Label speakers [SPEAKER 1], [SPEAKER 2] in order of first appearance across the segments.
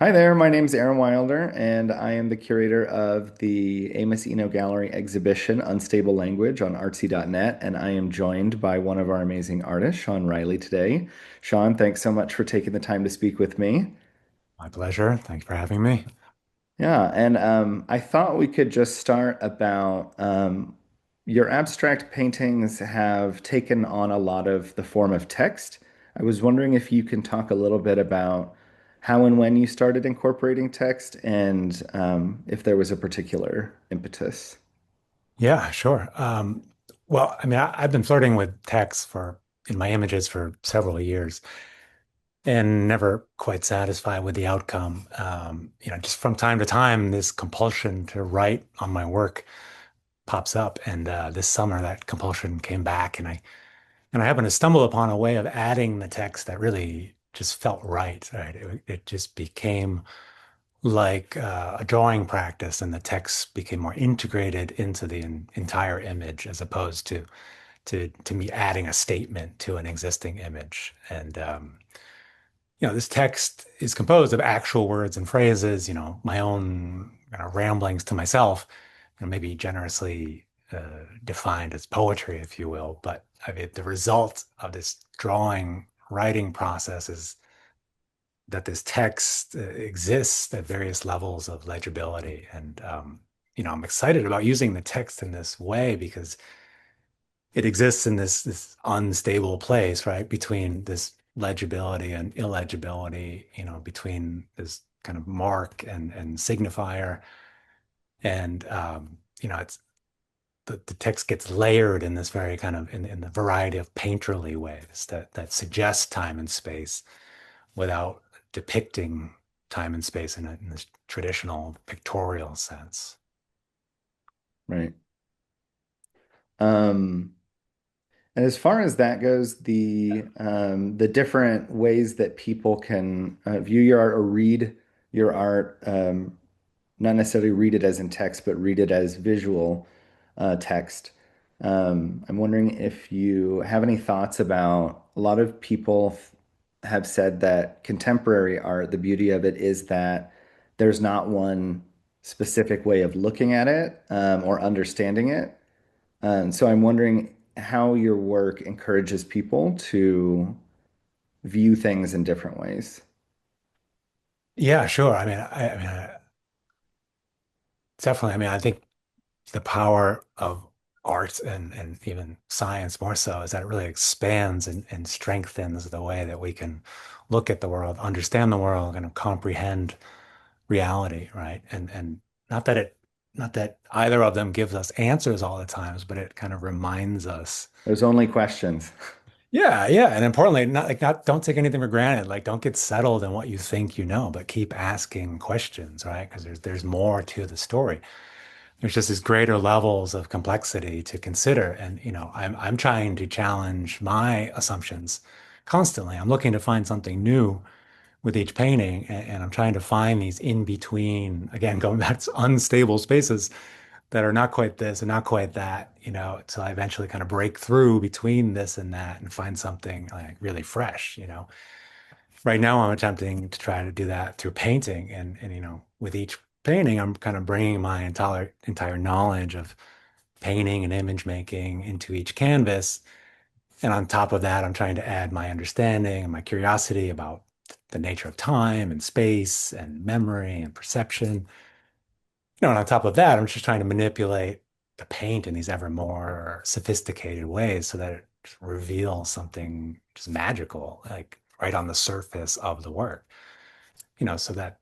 [SPEAKER 1] Hi there, my name's Aaron Wilder, and I am the curator of the Amos Eno Gallery exhibition, Unstable Language, on artsy.net, and I am joined by one of our amazing artists, Sean Riley, today. Sean, thanks so much for taking the time to speak with me.
[SPEAKER 2] My pleasure. Thanks for having me.
[SPEAKER 1] Yeah, and I thought we could just start about your abstract paintings have taken on a lot of the form of text. I was wondering if you can talk a little bit about how and when you started incorporating text and if there was a particular impetus.
[SPEAKER 2] Yeah, sure. Well, I've been flirting with text in my images for several years and never quite satisfied with the outcome. Just from time to time, this compulsion to write on my work pops up, and this summer that compulsion came back, and I happened to stumble upon a way of adding the text that really just felt right. Right, it just became like a drawing practice, and the text became more integrated into the entire image as opposed to me adding a statement to an existing image. And this text is composed of actual words and phrases, my own ramblings to myself, maybe generously defined as poetry, if you will. But I mean, the result of this drawing writing process is that this text exists at various levels of legibility. And, I'm excited about using the text in this way because it exists in this unstable place, right? Between this legibility and illegibility, between this kind of mark and signifier. And, it's the text gets layered in this very kind of in the variety of painterly ways that suggest time and space without depicting time and space in this traditional pictorial sense.
[SPEAKER 1] Right. Um, and as far as that goes, the different ways that people can view your art or read your art, not necessarily read it as in text, but read it as visual text. I'm wondering if you have any thoughts about a lot of people have said that contemporary art, the beauty of it is that there's not one specific way of looking at it or understanding it. So I'm wondering how your work encourages people to view things in different ways.
[SPEAKER 2] Yeah, sure. Definitely. I think the power of art and even science more so is that it really expands and strengthens the way that we can look at the world, understand the world, and comprehend reality, right? And not that it, not that either of them gives us answers all the times, but it kind of reminds us.
[SPEAKER 1] There's only questions.
[SPEAKER 2] Yeah, yeah, and importantly, not don't take anything for granted. Like, don't get settled in what you think you know, but keep asking questions, right? Because there's more to the story. There's just these greater levels of complexity to consider, and I'm trying to challenge my assumptions constantly. I'm looking to find something new with each painting, and I'm trying to find these in between, again, going back to unstable spaces that are not quite this and not quite that, till I eventually kind of break through between this and that and find something like really fresh. Right now, I'm attempting to try to do that through painting, and with each painting, I'm kind of bringing my entire knowledge of painting and image making into each canvas. And on top of that, I'm trying to add my understanding and my curiosity about the nature of time and space and memory and perception. And on top of that, I'm just trying to manipulate the paint in these ever more sophisticated ways so that it just reveals something just magical, like right on the surface of the work, so that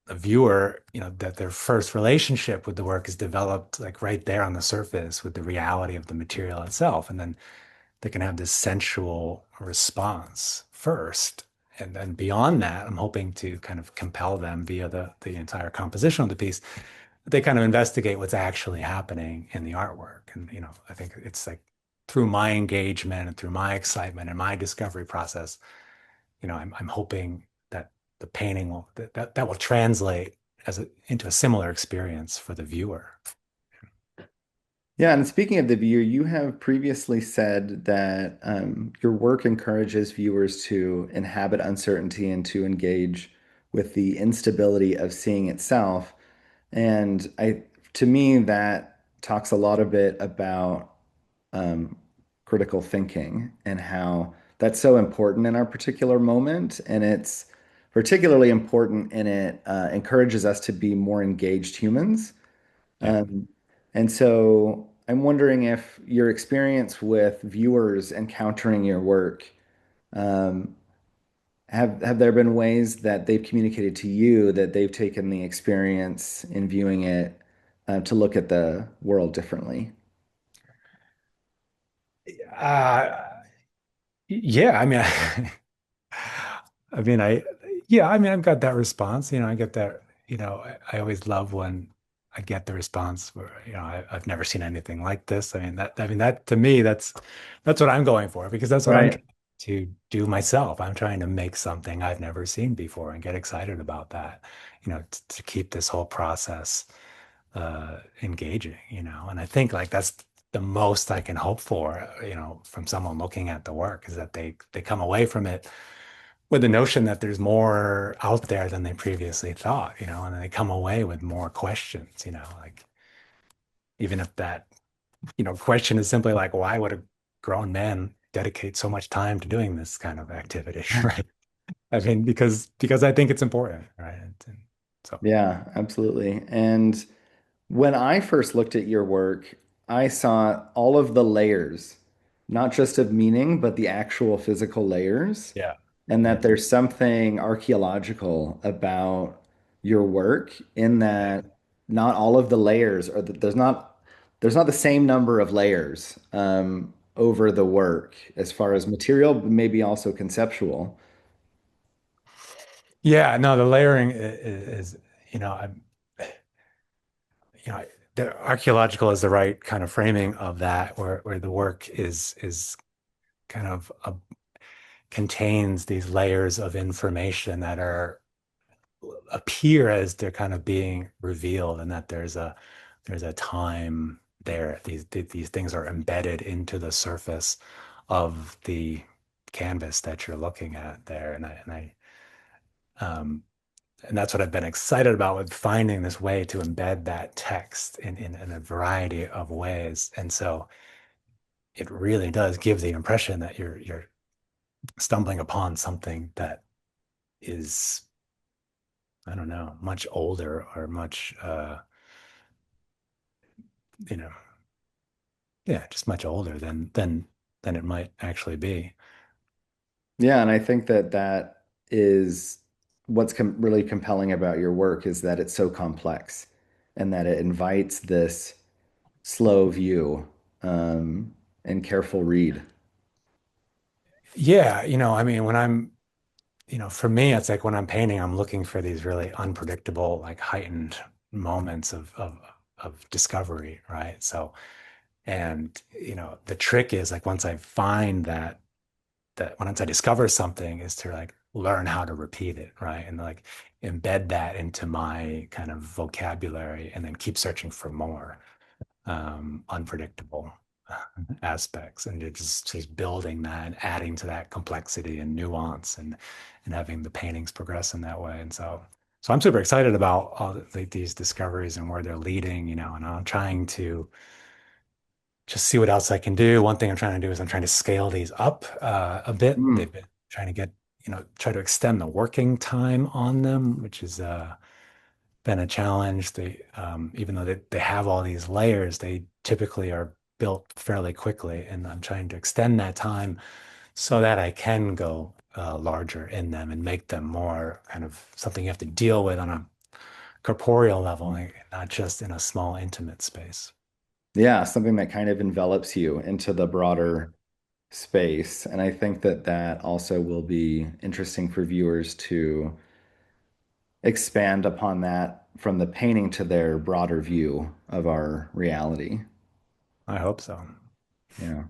[SPEAKER 2] the viewer, that their first relationship with the work is developed like right there on the surface with the reality of the material itself. And then they can have this sensual response first. And then beyond that, I'm hoping to kind of compel them via the entire composition of the piece. They kind of investigate what's actually happening in the artwork. And, I think it's like through my engagement and through my excitement and my discovery process, I'm hoping that the painting that will translate into a similar experience for the viewer.
[SPEAKER 1] Yeah, and speaking of the viewer, you have previously said that your work encourages viewers to inhabit uncertainty and to engage with the instability of seeing itself. And to me, that talks a lot a bit about um, critical thinking and how that's so important in our particular moment. And it's particularly important and it encourages us to be more engaged humans.
[SPEAKER 2] Yeah.
[SPEAKER 1] Um, and so I'm wondering if your experience with viewers encountering your work, um, have there been ways that they've communicated to you that they've taken the experience in viewing it to look at the world differently?
[SPEAKER 2] Uh, yeah, I mean, I mean, yeah, I mean, I've got that response. I get that. I always love when I get the response where, I've never seen anything like this. I mean, that to me, that's what I'm going for because that's what I'm
[SPEAKER 1] Right.
[SPEAKER 2] trying to do myself. I'm trying to make something I've never seen before and get excited about that, to keep this whole process engaging, and I think like that's the most I can hope for, from someone looking at the work is that they come away from it with the notion that there's more out there than they previously thought, and they come away with more questions, like even if that, question is simply like, why would a grown man dedicate so much time to doing this kind of activity, right? I mean, because I think it's important, right? And so,
[SPEAKER 1] Yeah, absolutely. And when I first looked at your work, I saw all of the layers, not just of meaning, but the actual physical layers,
[SPEAKER 2] yeah,
[SPEAKER 1] and
[SPEAKER 2] yeah,
[SPEAKER 1] that there's something archaeological about your work in
[SPEAKER 2] yeah.
[SPEAKER 1] that not all of the layers or that there's not the same number of layers over the work as far as material, but maybe also conceptual.
[SPEAKER 2] Yeah, no, the layering is, you know, I'm, you know, the archaeological is the right kind of framing of that, where the work is kind of contains these layers of information that are appear as they're kind of being revealed, and that there's a time there. These things are embedded into the surface of the canvas that you're looking at there, um, and that's what I've been excited about with finding this way to embed that text in a variety of ways. And so it really does give the impression that you're stumbling upon something that is, I don't know, much older or much you know, yeah, just much older than it might actually be.
[SPEAKER 1] Yeah, and I think that that is what's really compelling about your work is that it's so complex and that it invites this slow view and careful read.
[SPEAKER 2] Yeah, I mean, for me, it's like when I'm painting, I'm looking for these really unpredictable, like heightened moments of discovery, right? So, and the trick is like once I find that once I discover something is to like learn how to repeat it, right? And like embed that into my kind of vocabulary and then keep searching for more unpredictable aspects, and you're just building that and adding to that complexity and nuance, and having the paintings progress in that way. And so I'm super excited about all like these discoveries and where they're leading, and I'm trying to just see what else I can do. One thing I'm trying to do is I'm trying to scale these up a bit. They've
[SPEAKER 1] Mm.
[SPEAKER 2] been trying to try to extend the working time on them, which is been a challenge. Even though they have all these layers, they typically are built fairly quickly, and I'm trying to extend that time so that I can go larger in them and make them more kind of something you have to deal with on a corporeal level, like, not just in a small, intimate space.
[SPEAKER 1] Yeah, something that kind of envelops you into the broader space. And I think that that also will be interesting for viewers to expand upon that from the painting to their broader view of our reality.
[SPEAKER 2] I hope so.
[SPEAKER 1] Yeah.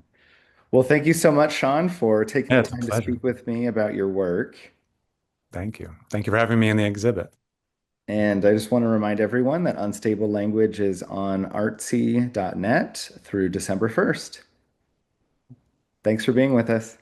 [SPEAKER 1] Well, thank you so much, Sean, for taking
[SPEAKER 2] Yeah,
[SPEAKER 1] the
[SPEAKER 2] it's a
[SPEAKER 1] time to
[SPEAKER 2] pleasure.
[SPEAKER 1] speak with me about your work.
[SPEAKER 2] Thank you. Thank you for having me in the exhibit.
[SPEAKER 1] And I just want to remind everyone that Unstable Language is on artsy.net through December 1st. Thanks for being with us.